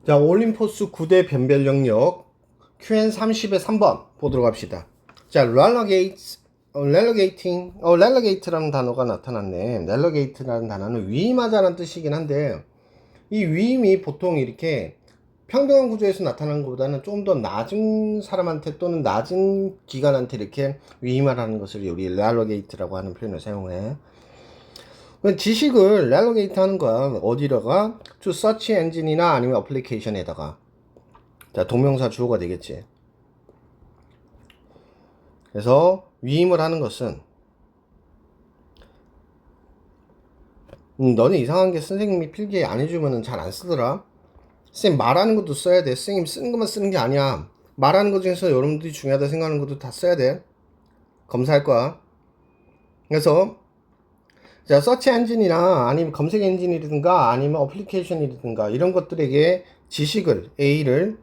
자, 올림포스 9대 변별 영역 QN30의 3번 보도록 합시다. 자, 렐러게이트라는 단어가 나타났네. 렐러게이트라는 단어는 위임하다는 뜻이긴 한데, 이 위임이 보통 이렇게 평등한 구조에서 나타나는 것보다는 좀 더 낮은 사람한테 또는 낮은 기관한테 이렇게 위임하라는 것을 우리 렐러게이트라고 하는 표현을 사용해. 지식을 렐러게이트 하는 거야. 어디다가? to search engine이나 아니면 어플리케이션에다가. 자, 동명사 주어가 되겠지. 그래서 위임을 하는 것은 너는 이상한 게 선생님이 필기에 안 해주면은 잘 안 쓰더라. 선생님 말하는 것도 써야 돼. 선생님 쓰는 것만 쓰는 게 아니야. 말하는 것 중에서 여러분들이 중요하다 생각하는 것도 다 써야 돼. 검사할 거야. 그래서 자, 서치 엔진이나 아니면 검색 엔진이라든가 아니면 어플리케이션이라든가 이런 것들에게 지식을 A를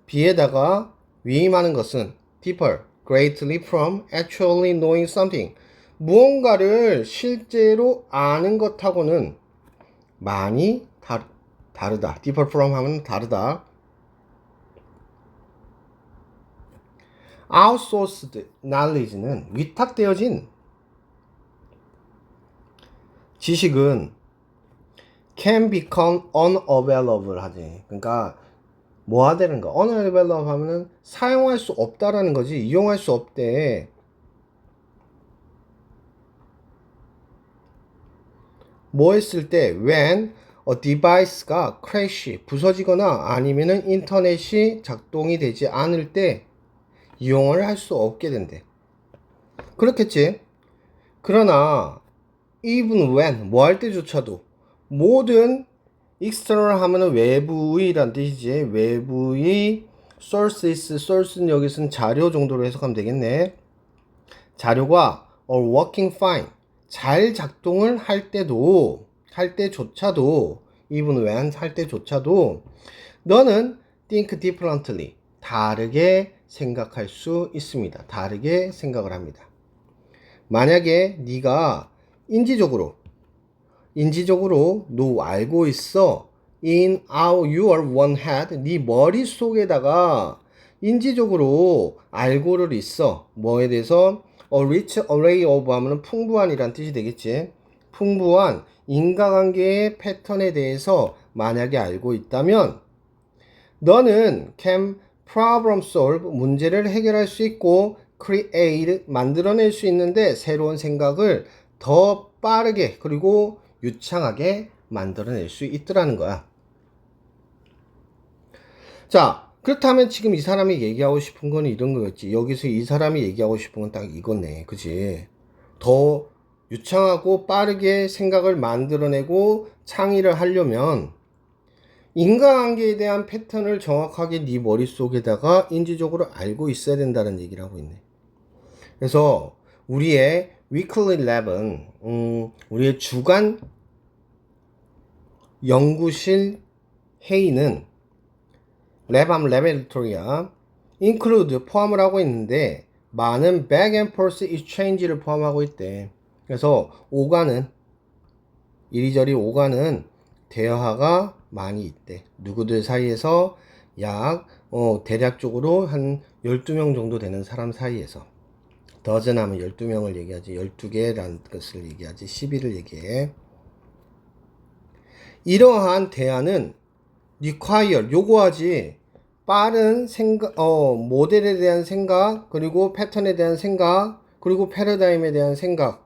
B에다가 위임하는 것은 differ greatly from actually knowing something. 무언가를 실제로 아는 것하고는 많이 다르다. differ from 하면 다르다. outsourced knowledge는 위탁되어진 지식은 can become unavailable 하지. 그러니까 뭐가 되는 거? unavailable 하면은 사용할 수 없다라는 거지. 이용할 수 없대. 뭐 했을 때 when a device가 crash 부서지거나 아니면은 인터넷이 작동이 되지 않을 때 이용을 할 수 없게 된대. 그렇겠지. 그러나 even when 뭐 할 때조차도 모든 external 하면은 외부의란 뜻이지. 외부의 source는 여기서는 자료 정도로 해석하면 되겠네. 자료가 are working fine 잘 작동을 할 때조차도 even when 할 때조차도 너는 think differently 다르게 생각할 수 있습니다. 다르게 생각을 합니다. 만약에 네가 인지적으로 너 알고 있어. in your one head 네 머릿속에다가 인지적으로 알고를 있어. 뭐에 대해서 a rich array of 하면 풍부한이란 뜻이 되겠지. 풍부한 인과관계의 패턴에 대해서 만약에 알고 있다면 너는 can problem solve 문제를 해결할 수 있고 create 만들어낼 수 있는데 새로운 생각을 더 빠르게 그리고 유창하게 만들어낼 수 있더라는 거야. 자, 그렇다면 지금 이 사람이 얘기하고 싶은 건 이런 거였지. 여기서 이 사람이 얘기하고 싶은 건 딱 이거네. 그치? 더 유창하고 빠르게 생각을 만들어내고 창의를 하려면 인과관계에 대한 패턴을 정확하게 네 머릿속에다가 인지적으로 알고 있어야 된다는 얘기를 하고 있네. 그래서 우리의 weekly lab은 우리의 주간 연구실 회의는 랩하면 레베르토리아 include 포함을 하고 있는데 많은 back and forth exchange를 포함하고 있대. 그래서 이리저리 오가는 대화가 많이 있대. 누구들 사이에서 대략적으로 한 12명 정도 되는 사람 사이에서 dozen 하면 12명을 얘기하지 12개라는 것을 얘기하지 12를 얘기해. 이러한 대안은 require 요구하지 빠른 생각 모델에 대한 생각 그리고 패턴에 대한 생각 그리고 패러다임에 대한 생각을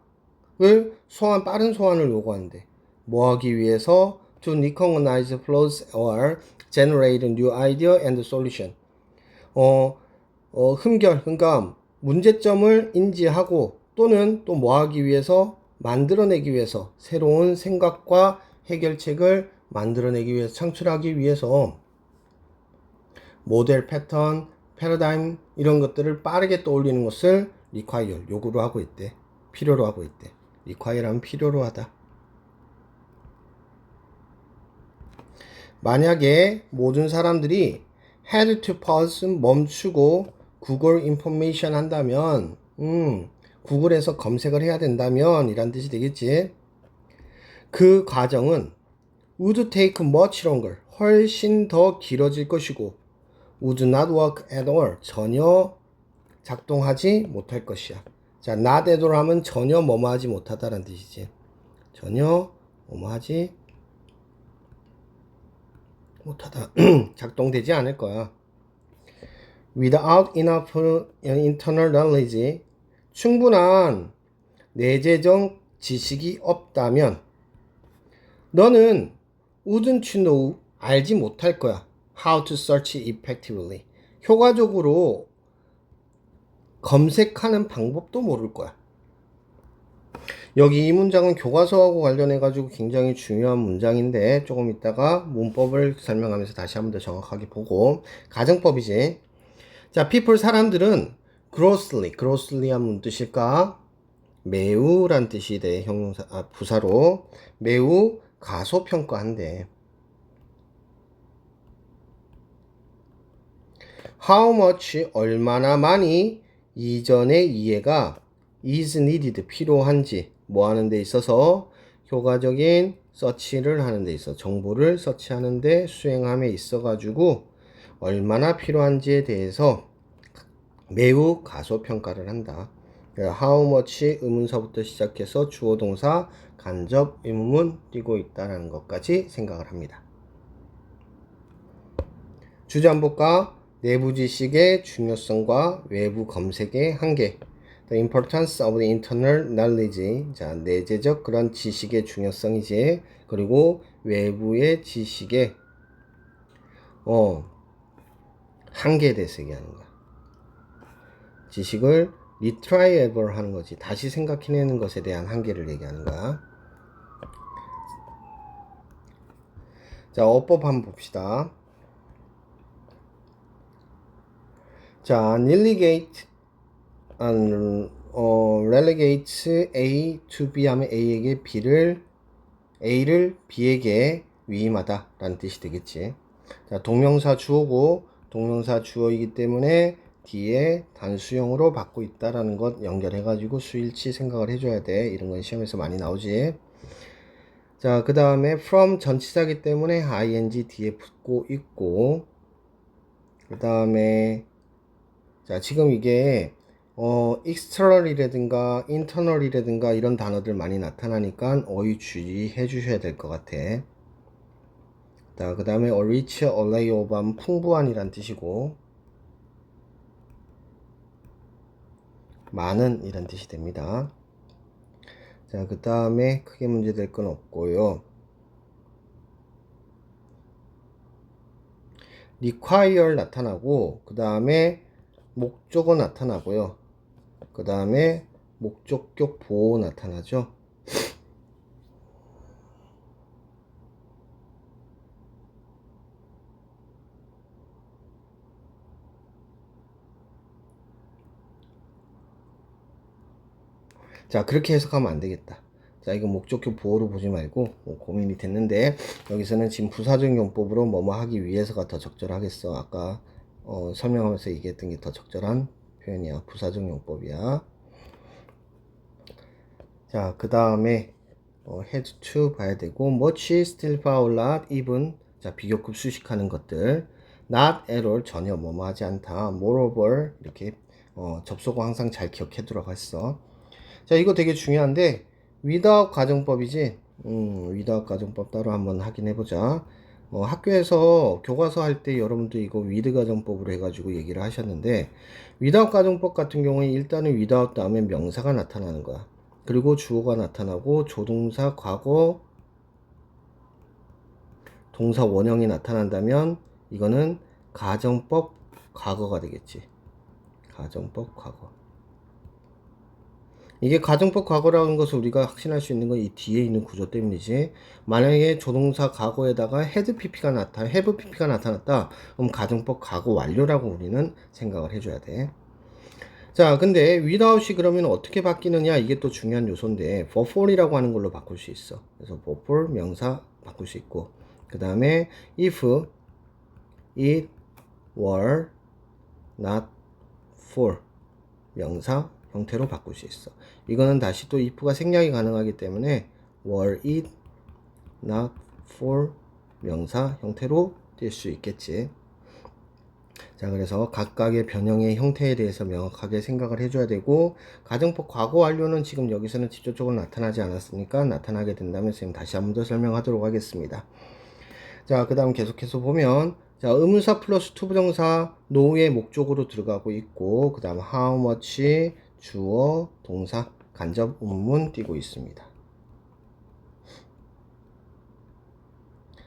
빠른 소환을 요구하는데 뭐 하기 위해서 to recognize flaws or generate new idea and solution 그러니까 문제점을 인지하고 또는 또 뭐 하기 위해서 만들어내기 위해서 새로운 생각과 해결책을 만들어내기 위해서 창출하기 위해서 모델, 패턴, 패러다임 이런 것들을 빠르게 떠올리는 것을 require 요구로 하고 있대. 필요로 하고 있대. require하면 필요로 하다. 만약에 모든 사람들이 had to pause 멈추고 구글 인포메이션 한다면 구글에서 검색을 해야 된다면 이란 뜻이 되겠지. 그 과정은 would take much longer 훨씬 더 길어질 것이고 would not work at all. 전혀 작동하지 못할 것이야. 자, not at all 하면 전혀 뭐뭐 하지 못하다라는 뜻이지. 전혀 뭐뭐 하지 못하다. 작동되지 않을 거야. Without enough internal knowledge. 충분한 내재적 지식이 없다면 너는 wouldn't know. 알지 못할 거야. How to search effectively. 효과적으로 검색하는 방법도 모를 거야. 여기 이 문장은 교과서하고 관련해 가지고 굉장히 중요한 문장인데 조금 이따가 문법을 설명하면서 다시 한번 더 정확하게 보고 가정법이지. 자, people 사람들은 grossly 한 무슨 뜻일까? 매우 란 뜻이 돼. 형용사 부사로 매우 가소평가한대. How much 얼마나 많이 이전의 이해가 is needed 필요한지 뭐 하는 데 있어서 효과적인 서치를 하는 데 있어 정보를 서치하는 데 수행함에 있어 가지고 얼마나 필요한지에 대해서 매우 가소평가를 한다. How much 의문사부터 시작해서 주어 동사 간접 의문문 띄고 있다는 것까지 생각을 합니다. 주제 한번 볼까? 내부 지식의 중요성과 외부 검색의 한계. The importance of the internal knowledge. 자, 내재적 그런 지식의 중요성이지. 그리고 외부의 지식의 한계에 대해서 얘기하는 거야. 지식을 retrieval 하는 거지. 다시 생각해내는 것에 대한 한계를 얘기하는 거야. 자, 어법 한번 봅시다. 자, relegate A to B 하면 A에게 A를 B에게 위임하다 라는 뜻이 되겠지. 자, 동명사 주어고 동명사 주어이기 때문에 뒤에 단수형으로 받고 있다라는 것 연결해가지고 수일치 생각을 해줘야 돼. 이런 건 시험에서 많이 나오지. 자, 그 다음에 from 전치사기 때문에 ing 뒤에 붙고 있고, 그 다음에 자, 지금 이게 external이라든가 internal이라든가 이런 단어들 많이 나타나니까 어휘 주의해 주셔야 될 것 같아. 자, 그 다음에 rich, array of 하면 풍부한이란 뜻이고 많은 이란 뜻이 됩니다. 자, 그 다음에 크게 문제될 건 없고요. require 나타나고 그 다음에 목적어 나타나고요. 그 다음에 목적격 보호 나타나죠. 자, 그렇게 해석하면 안 되겠다. 자, 이거 목적격 보호로 보지 말고 고민이 됐는데 여기서는 지금 부사적 용법으로 뭐뭐 하기 위해서가 더 적절하겠어. 아까 설명하면서 얘기했던 게 더 적절한 표현이야. 부사적 용법이야. 자, 그 다음에 had to 봐야 되고 much, still, far, not, even. 자, 비교급 수식하는 것들. not at all 전혀 뭐뭐 하지 않다. moreover 이렇게 접속어 항상 잘 기억해 두라고 했어. 자, 이거 되게 중요한데 without 가정법이지. without 가정법 따로 한번 확인해 보자. 학교에서 교과서 할 때 여러분도 이거 with 가정법으로 해가지고 얘기를 하셨는데 without 가정법 같은 경우에 일단은 without 다음에 명사가 나타나는 거야. 그리고 주어가 나타나고 조동사 과거 동사 원형이 나타난다면 이거는 가정법 과거가 되겠지. 가정법 과거. 이게 가정법 과거라는 것을 우리가 확신할 수 있는 건 이 뒤에 있는 구조 때문이지. 만약에 조동사 과거에다가 have pp가 나타났다. 그럼 가정법 과거 완료라고 우리는 생각을 해줘야 돼. 자, 근데 without이 그러면 어떻게 바뀌느냐, 이게 또 중요한 요소인데 for for이라고 하는 걸로 바꿀 수 있어. 그래서 for for 명사 바꿀 수 있고, 그 다음에 if it were not for 명사 형태로 바꿀 수 있어. 이거는 다시 또 if가 생략이 가능하기 때문에 were it not for 명사 형태로 뛸 수 있겠지. 자, 그래서 각각의 변형의 형태에 대해서 명확하게 생각을 해줘야 되고, 가정법 과거 완료는 지금 여기서는 직접적으로 나타나지 않았으니까 나타나게 된다면 선생님 다시 한번 더 설명하도록 하겠습니다. 자, 그 다음 계속해서 보면, 자, 의문사 플러스 투부정사 no의 목적으로 들어가고 있고, 그 다음 how much 주어 동사 간접 의문문 띄고 있습니다.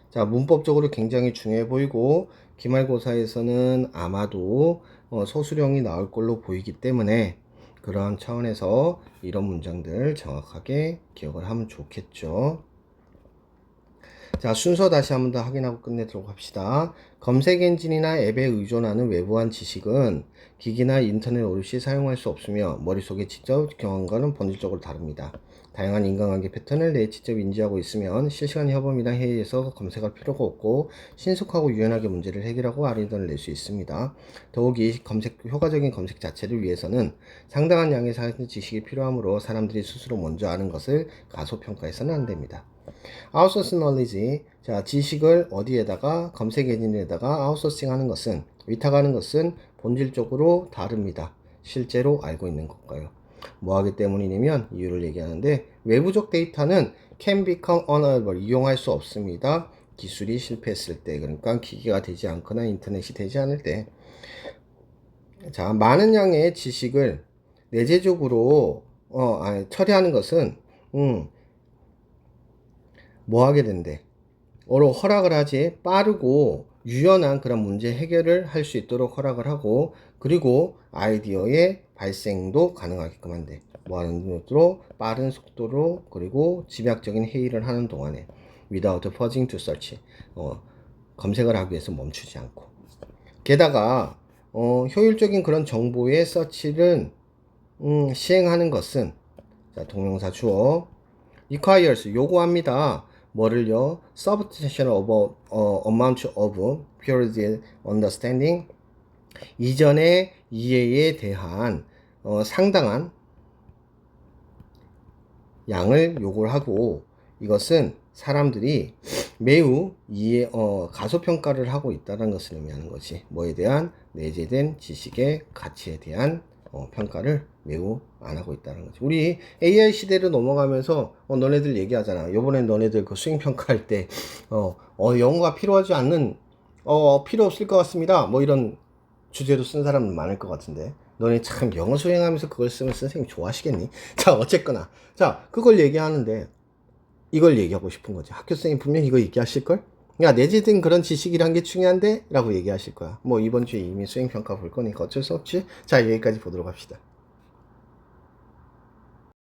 자, 문법적으로 굉장히 중요해 보이고, 기말고사에서는 아마도 소수령이 나올 걸로 보이기 때문에 그러한 차원에서 이런 문장들 정확하게 기억을 하면 좋겠죠. 자, 순서 다시 한번 더 확인하고 끝내도록 합시다. 검색 엔진이나 앱에 의존하는 외부한 지식은 기기나 인터넷 오롯이 사용할 수 없으며 머릿속에 직접 경험과는 본질적으로 다릅니다. 다양한 인간관계 패턴을 내 직접 인지하고 있으면 실시간 협업이나 회의에서 검색할 필요가 없고 신속하고 유연하게 문제를 해결하고 알인원을 낼 수 있습니다. 더욱이 효과적인 검색 자체를 위해서는 상당한 양의 사전 지식이 필요하므로 사람들이 스스로 먼저 아는 것을 가소평가해서는 안 됩니다. 아웃소스 knowledge, 자, 지식을 어디에다가 검색 엔진에다가 아웃소싱 하는 것은, 위탁하는 것은 본질적으로 다릅니다. 실제로 알고 있는 것과요. 뭐 하기 때문이냐면 이유를 얘기하는데, 외부적 데이터는 can become unavailable, 이용할 수 없습니다. 기술이 실패했을 때, 그러니까 기기가 되지 않거나 인터넷이 되지 않을 때. 자, 많은 양의 지식을 내재적으로 처리하는 것은 뭐 하게 된대? 허락을 하지. 빠르고 유연한 그런 문제 해결을 할 수 있도록 허락을 하고, 그리고 아이디어의 발생도 가능하게끔 한대. 뭐 하는 것으로? 빠른 속도로, 그리고 집약적인 회의를 하는 동안에 without pausing to search, 검색을 하기 위해서 멈추지 않고. 게다가 효율적인 그런 정보의 서치를 시행하는 것은, 자, 동명사 주어 requires, 요구합니다. 뭐를요? substantial of, amount of period understanding, 이전의 이해에 대한 상당한 양을 요구를 하고, 이것은 사람들이 매우 가소평가를 하고 있다는 것을 의미하는 거지. 뭐에 대한? 내재된 지식의 가치에 대한 평가를 매우 안 하고 있다는 거지. 우리 AI 시대로 넘어가면서 너네들 얘기하잖아. 요번에 너네들 그 수행평가할 때 영어가 필요하지 않는 필요 없을 것 같습니다. 뭐 이런 주제로 쓴 사람은 많을 것 같은데, 너네 참 영어 수행하면서 그걸 쓰면 선생님 좋아하시겠니? 자, 어쨌거나, 자, 그걸 얘기하는데 이걸 얘기하고 싶은 거지. 학교 선생님 분명 이거 얘기하실걸? 야, 내재된 그런 지식이란 게 중요한데? 라고 얘기하실 거야. 뭐 이번 주에 이미 수행평가 볼 거니까 어쩔 수 없지. 자, 여기까지 보도록 합시다.